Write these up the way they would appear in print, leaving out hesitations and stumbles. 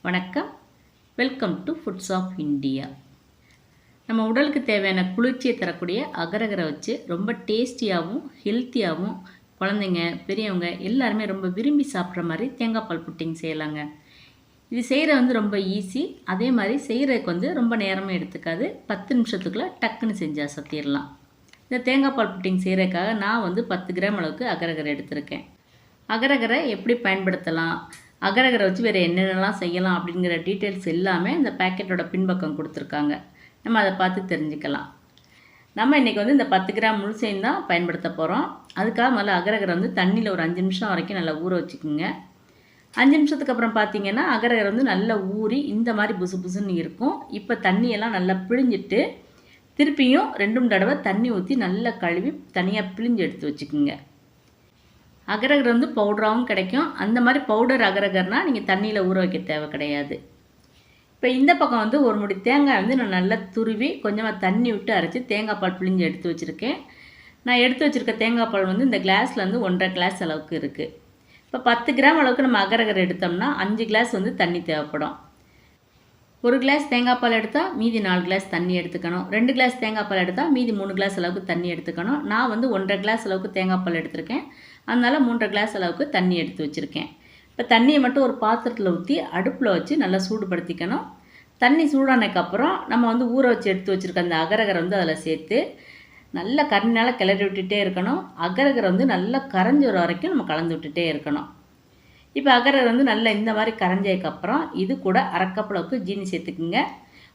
வணக்கம். Welcome to foods of India. நம்ம உடலுக்கு தேவையான குளிர்ச்சியை தரக்கூடிய அகரகரை வச்சு ரொம்ப டேஸ்டியாகவும் ஹெல்த்தியாகவும் குழந்தைங்க பெரியவங்க எல்லாருமே ரொம்ப விரும்பி சாப்பிட்ற மாதிரி தேங்காய் பால் புட்டிங் செய்யலாங்க. இது செய்கிறது ரொம்ப ஈஸி. அதே மாதிரி செய்கிறதுக்கு ரொம்ப நேரமும் எடுத்துக்காது. 10 நிமிஷத்துக்குள்ளே டக்குன்னு செஞ்சு அசத்திடலாம். இந்த தேங்காய் பால் புட்டிங் செய்கிறதுக்காக நான் 10 கிராம் அளவுக்கு அகரகரை எடுத்திருக்கேன். அகரகரை எப்படி பயன்படுத்தலாம், அகரகரை வச்சு வேறு என்னென்னலாம் செய்யலாம் அப்படிங்கிற டீட்டெயில்ஸ் எல்லாமே இந்த பேக்கெட்டோட பின்பக்கம் கொடுத்துருக்காங்க. நம்ம அதை பார்த்து தெரிஞ்சுக்கலாம். நம்ம இன்றைக்கி இந்த 10 கிராம் முழுசையும் தான் பயன்படுத்த போகிறோம். அதுக்காக முதல்ல அகரகரை தண்ணியில் ஒரு 5 நிமிஷம் வரைக்கும் நல்லா ஊற வச்சுக்கோங்க. 5 நிமிஷத்துக்கு அப்புறம் பார்த்தீங்கன்னா அகரகரை நல்லா ஊறி இந்த மாதிரி புசு புசுன்னு இருக்கும். இப்போ தண்ணியெல்லாம் நல்லா பிழிஞ்சிட்டு திருப்பியும் 2 தடவை தண்ணி ஊற்றி நல்லா கழுவி தனியாக பிழிஞ்சு எடுத்து வச்சுக்கோங்க. அகரகர் பவுடராகவும் கிடைக்கும். அந்த மாதிரி பவுடர் அகரகர்னால் நீங்கள் தண்ணியில் ஊற வைக்க தேவை கிடையாது. இப்போ இந்த பக்கம் ஒரு முடி தேங்காய் நான் நல்லா துருவி கொஞ்சமாக தண்ணி விட்டு அரைச்சி தேங்காய் பால் பிழிஞ்சு எடுத்து வச்சுருக்கேன். நான் எடுத்து வச்சுருக்க தேங்காய் பால் இந்த கிளாஸில் 1.5 கிளாஸ் அளவுக்கு இருக்குது. இப்போ 10 கிராம் அளவுக்கு நம்ம அகரகர் எடுத்தோம்னா 5 கிளாஸ் தண்ணி தேவைப்படும். 1 கிளாஸ் தேங்காய் பால் எடுத்தால் மீதி 4 கிளாஸ் தண்ணி எடுத்துக்கணும். 2 கிளாஸ் தேங்காய் பால் எடுத்தால் மீதி 3 கிளாஸ் அளவுக்கு தண்ணி எடுத்துக்கணும். நான் 1.5 கிளாஸ் அளவுக்கு தேங்காய் பால் எடுத்திருக்கேன். அதனால் 3.5 கிளாஸ் அளவுக்கு தண்ணி எடுத்து வச்சுருக்கேன். இப்போ தண்ணியை மட்டும் ஒரு பாத்திரத்தில் ஊற்றி அடுப்பில் வச்சு நல்லா சூடுபடுத்திக்கணும். தண்ணி சூடானதுக்கப்புறம் நம்ம ஊற வச்சு எடுத்து வச்சுருக்க அந்த அகரகரை அதில் சேர்த்து நல்லா கரண்டினால் கிளறி விட்டுட்டே இருக்கணும். அகரகரை நல்லா கரைஞ்சி வர வரைக்கும் நம்ம கலந்து விட்டுட்டே இருக்கணும். இப்போ அகரகரை நல்லா இந்த மாதிரி கரைஞ்சதுக்கப்புறம் இது கூட 1/2 கப் அளவுக்கு ஜீனி சேர்த்துக்குங்க.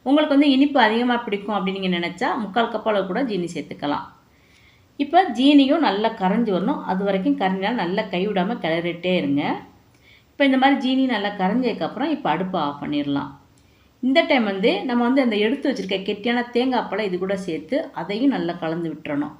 உங்களுக்கு இனிப்பு அதிகமாக பிடிக்கும் அப்படின்னு நீங்கள் நினச்சா 3/4 கப் அளவு கூட ஜீனி சேர்த்துக்கலாம். இப்போ ஜீனியும் நல்லா கரைஞ்சி வரணும். அது வரைக்கும் கரைஞ்சாலும் நல்லா கைவிடாமல் கிளறிட்டே இருங்க. இப்போ இந்த மாதிரி ஜீனி நல்லா கரைஞ்சதுக்கப்புறம் இப்போ அடுப்பை ஆஃப் பண்ணிடலாம். இந்த டைம் நம்ம அந்த எடுத்து வச்சுருக்க கெட்டியான தேங்காய் பாலை இது கூட சேர்த்து அதையும் நல்லா கலந்து விட்டுறணும்.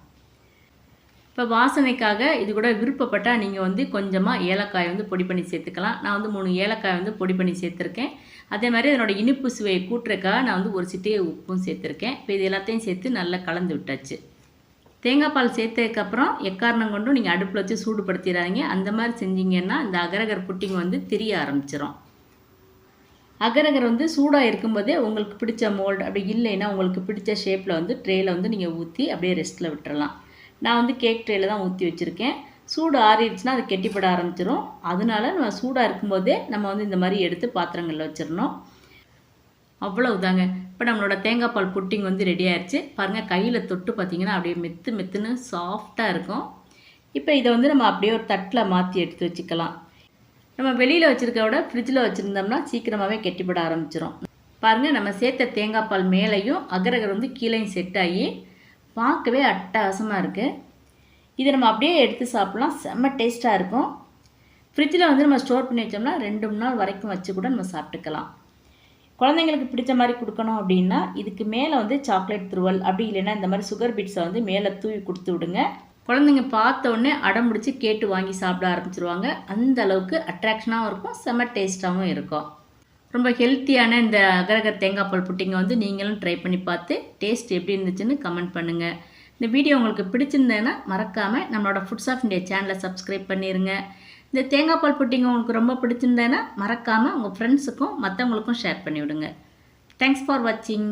இப்போ வாசனைக்காக இது கூட விருப்பப்பட்டால் நீங்கள் கொஞ்சமாக ஏலக்காய் பொடி பண்ணி சேர்த்துக்கலாம். நான் 3 ஏலக்காய் பொடி பண்ணி சேர்த்துருக்கேன். அதே மாதிரி அதனோட இனிப்பு சுவையை கூட்டுறதுக்காக நான் ஒரு சிட்டிகை உப்பும் சேர்த்துருக்கேன். இப்போ இது எல்லாத்தையும் சேர்த்து நல்லா கலந்து விட்டாச்சு. தேங்காய் பால் சேர்த்ததுக்கப்புறம் எக்காரணம் கொண்டும் நீங்கள் அடுப்பில் வச்சு சூடுபடுத்திடாதீங்க. அந்த மாதிரி செஞ்சிங்கன்னா இந்த அகரகர் புட்டிங் திரிய ஆரம்பிச்சிடும். அகரகர் சூடாக இருக்கும்போதே உங்களுக்கு பிடிச்ச மோல்டு அப்படி இல்லைன்னா உங்களுக்கு பிடிச்ச ஷேப்பில் ட்ரேயில் நீங்கள் ஊற்றி அப்படியே ரெஸ்ட்டில் விட்டுறலாம். நான் கேக் ட்ரேயில் தான் ஊற்றி வச்சுருக்கேன். சூடு ஆறிடுச்சுன்னா அது கெட்டிப்பட ஆரம்பிச்சிடும். அதனால நம்ம சூடாக இருக்கும்போதே நம்ம இந்த மாதிரி எடுத்து பாத்திரங்களில் வச்சிடணும். அவ்வளவுதாங்க. இப்போ நம்மளோட தேங்காய் பால் புட்டிங் ரெடி ஆயிடுச்சு. பாருங்கள், கையில் தொட்டு பார்த்திங்கன்னா அப்படியே மெத்துன்னு சாஃப்டாக இருக்கும். இப்போ இதை நம்ம அப்படியே ஒரு தட்டில் மாற்றி எடுத்து வச்சுக்கலாம். நம்ம வெளியில் வச்சுருக்க விட ஃப்ரிட்ஜில் வச்சுருந்தோம்னா சீக்கிரமாகவே கெட்டிப்பட ஆரம்பிச்சிடும். பாருங்கள், நம்ம சேர்த்த தேங்காய் பால் மேலேயும் அகரகர் கீழேயும் செட் ஆகி பார்க்கவே அட்டகாசமாக இருக்குது. இதை நம்ம அப்படியே எடுத்து சாப்பிட்லாம். செம்ம டேஸ்ட்டாக இருக்கும். ஃப்ரிட்ஜில் நம்ம ஸ்டோர் பண்ணி வச்சோம்னா 2-3 நாள் வரைக்கும் வச்சு கூட நம்ம சாப்பிட்டுக்கலாம். குழந்தைங்களுக்கு பிடிச்ச மாதிரி கொடுக்கணும் அப்படின்னா இதுக்கு மேலே சாக்லேட் துருவல் அப்படி இல்லைன்னா இந்த மாதிரி சுகர் பீட்ஸை மேலே தூவி கொடுத்து விடுங்க. குழந்தைங்க பார்த்த உடனே அடம் பிடிச்சி கேட்டு வாங்கி சாப்பிட ஆரம்பிச்சிருவாங்க. அந்த அளவுக்கு அட்ராக்ஷனாகவும் இருக்கும், செம்ம டேஸ்ட்டாகவும் இருக்கும். ரொம்ப ஹெல்த்தியான இந்த அகரகர் தேங்காய் பால் புட்டிங்கை நீங்களும் ட்ரை பண்ணி பார்த்து டேஸ்ட் எப்படி இருந்துச்சுன்னு கமெண்ட் பண்ணுங்கள். இந்த வீடியோ உங்களுக்கு பிடிச்சிருந்தேன்னா மறக்காமல் நம்மளோட ஃபுட்ஸ் ஆஃப் இந்தியா சேனலை சப்ஸ்கிரைப் பண்ணிடுங்க. இந்த தேங்காய் பால் புட்டிங் உங்களுக்கு ரொம்ப பிடிச்சிருந்தேன்னா மறக்காமல் உங்கள் ஃப்ரெண்ட்ஸுக்கும் மற்றவங்களுக்கும் ஷேர் பண்ணிவிடுங்க. தேங்க்ஸ் ஃபார் வாட்சிங்.